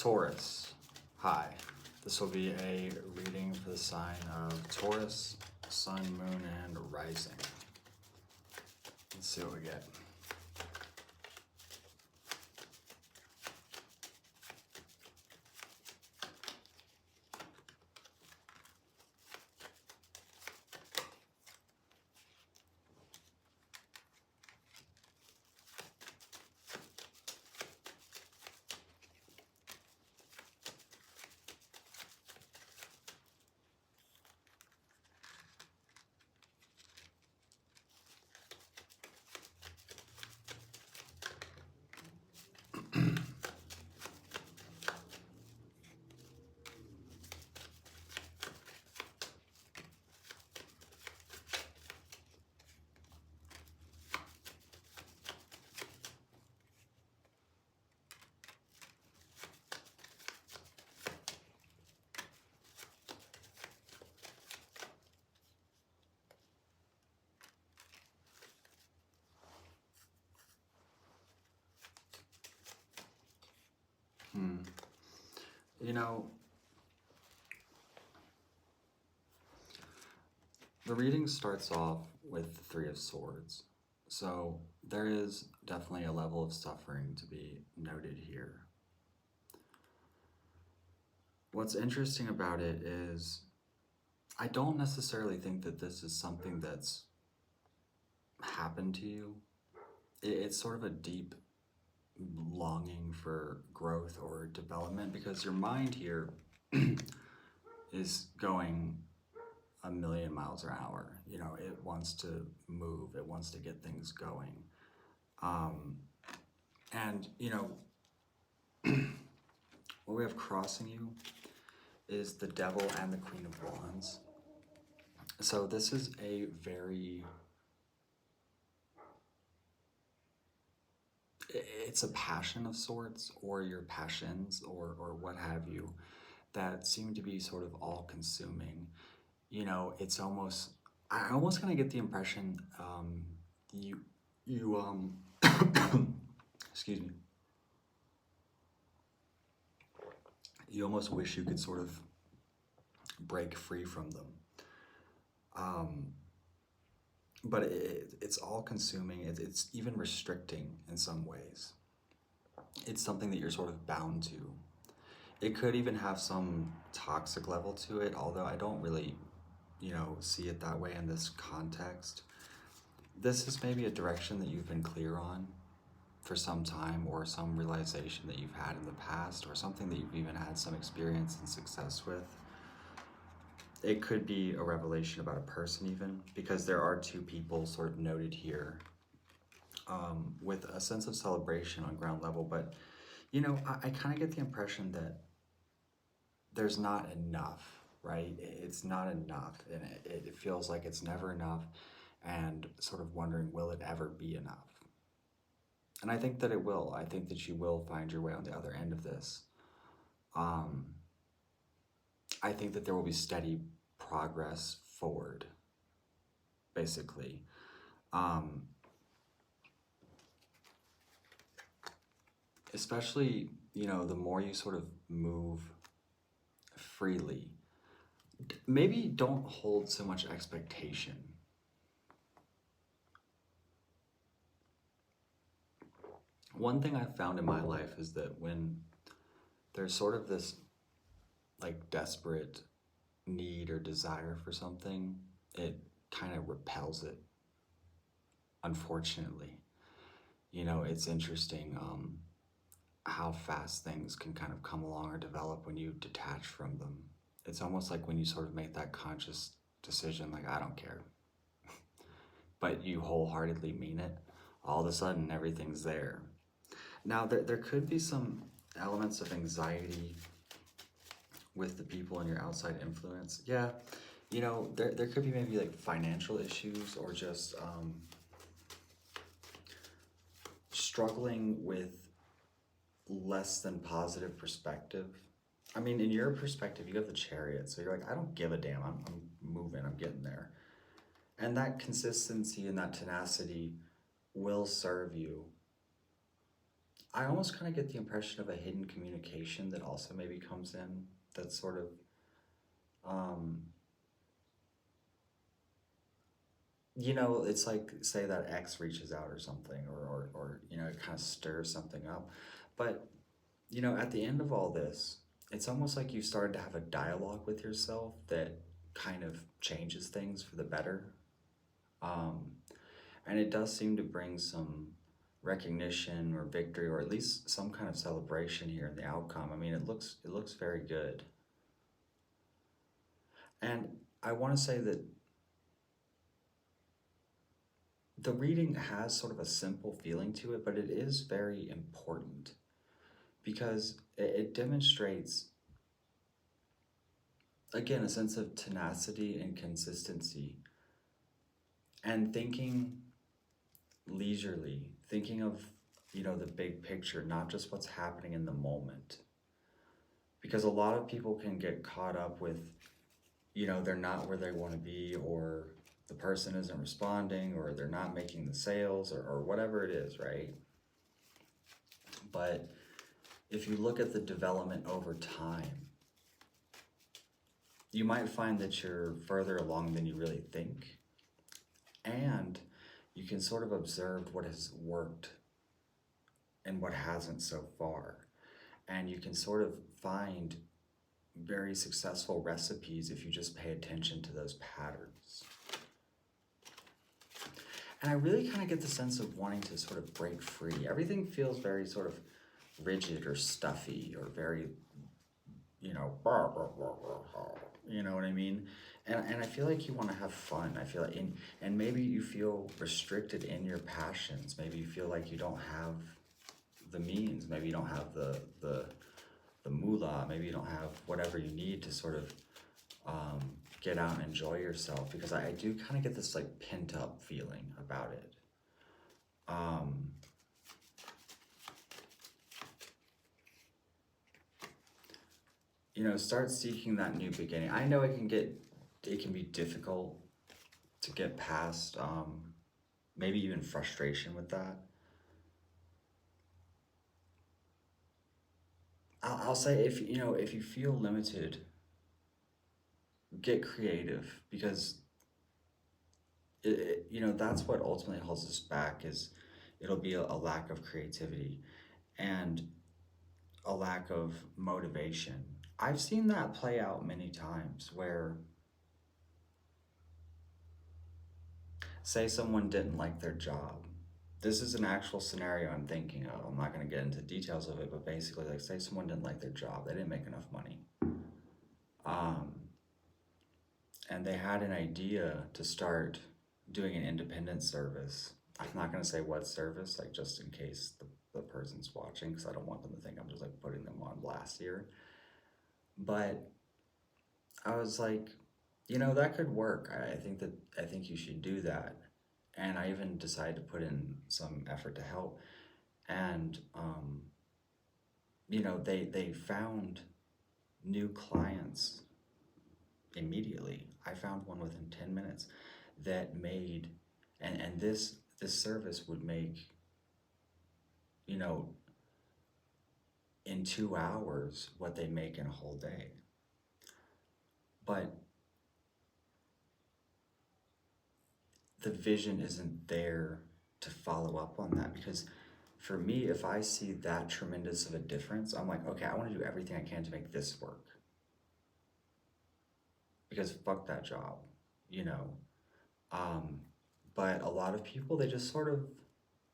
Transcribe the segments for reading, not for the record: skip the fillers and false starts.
Taurus, hi. This will be a reading for the sign of Taurus, Sun, Moon, and Rising. Let's see what we get. You know, the reading starts off with the Three of Swords. So there is definitely a level of suffering to be noted here. What's interesting about it is I don't necessarily think that this is something that's happened to you. It's sort of a deep longing for growth or development, because your mind here is going a million miles an hour. You know, it wants to move, it wants to get things going. And, you know, what we have crossing you is the Devil and the Queen of Wands. So this is a very... it's a passion of sorts, or your passions, or what have you, that seem to be sort of all-consuming. You know, it's almost... I almost kind of get the impression you excuse me. You almost wish you could sort of break free from them. But it's all-consuming. It's even restricting in some ways. It's something that you're sort of bound to. It could even have some toxic level to it, although I don't really, you know, see it that way in this context. This is maybe a direction that you've been clear on for some time, or some realization that you've had in the past, or something that you've even had some experience and success with. It could be a revelation about a person even, because there are two people sort of noted here with a sense of celebration on ground level. But, you know, I kind of get the impression that there's not enough, right? It's not enough, and it feels like it's never enough, and sort of wondering, will it ever be enough? And I think that it will. I think that you will find your way on the other end of this. I think that there will be steady progress forward, basically. Especially, you know, the more you sort of move freely, maybe don't hold so much expectation. One thing I've found in my life is that when there's sort of this like desperate need or desire for something, it kind of repels it, unfortunately. You know, it's interesting how fast things can kind of come along or develop when you detach from them. It's almost like when you sort of make that conscious decision, like, I don't care, but you wholeheartedly mean it, all of a sudden everything's there. Now, there could be some elements of anxiety with the people in your outside influence. Yeah, you know, there could be maybe like financial issues, or just struggling with less than positive perspective. I mean, in your perspective, you have the Chariot, so you're like, I don't give a damn, I'm moving, I'm getting there. And that consistency and that tenacity will serve you I almost kind of get the impression of a hidden communication that also maybe comes in. That's sort of, um, you know, it's like, say that X reaches out or something, or you know, it kind of stirs something up. But, you know, at the end of all this, it's almost like you started to have a dialogue with yourself that kind of changes things for the better. Um, and it does seem to bring some recognition or victory, or at least some kind of celebration here in the outcome. I mean, it looks very good. And I want to say that the reading has sort of a simple feeling to it, but it is very important because it demonstrates, again, a sense of tenacity and consistency and thinking leisurely, thinking of, you know, the big picture, not just what's happening in the moment. Because a lot of people can get caught up with, you know, they're not where they want to be, or the person isn't responding, or they're not making the sales, or whatever it is, right? But if you look at the development over time, you might find that you're further along than you really think. And you can sort of observe what has worked and what hasn't so far. And you can sort of find very successful recipes if you just pay attention to those patterns. And I really kind of get the sense of wanting to sort of break free. Everything feels very sort of rigid or stuffy, or very, you know, you know what I mean? And I feel like you want to have fun. I feel like, and maybe you feel restricted in your passions. Maybe you feel like you don't have the means. Maybe you don't have the moolah. Maybe you don't have whatever you need to sort of get out and enjoy yourself. Because I do kind of get this like pent up feeling about it. You know, start seeking that new beginning. I know it can be difficult to get past, maybe even frustration with that. I'll say, if you know, if you feel limited, get creative, because you know, that's what ultimately holds us back. Is it'll be a lack of creativity and a lack of motivation. I've seen that play out many times where, say someone didn't like their job. This is an actual scenario I'm thinking of. I'm not going to get into details of it, but basically, like, say someone didn't like their job. They didn't make enough money. Um, and they had an idea to start doing an independent service. I'm not going to say what service, like, just in case the person's watching, because I don't want them to think I'm just like putting them on blast here. But I was like, you know, that could work. I think you should do that. And I even decided to put in some effort to help. And you know, they found new clients immediately. I found one within 10 minutes that made, and this service would make, you know, in 2 hours what they make in a whole day. But the vision isn't there to follow up on that, because for me, if I see that tremendous of a difference, I'm like, okay, I want to do everything I can to make this work, because fuck that job, you know. But a lot of people, they just sort of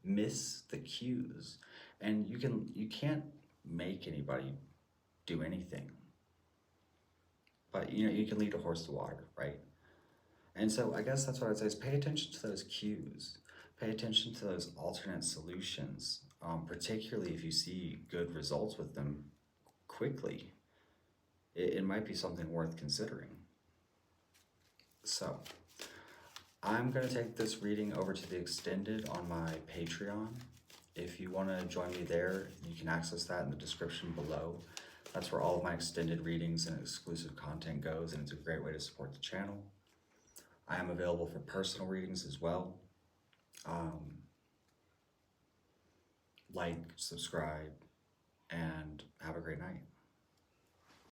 miss the cues, and you can't make anybody do anything, but you know, you can lead a horse to water, right? And so I guess that's what I'd say, is pay attention to those cues, pay attention to those alternate solutions, particularly if you see good results with them quickly. It might be something worth considering. So I'm going to take this reading over to the extended on my Patreon. If you want to join me there, you can access that in the description below. That's where all of my extended readings and exclusive content goes, and it's a great way to support the channel. I am available for personal readings as well. like, subscribe, and have a great night.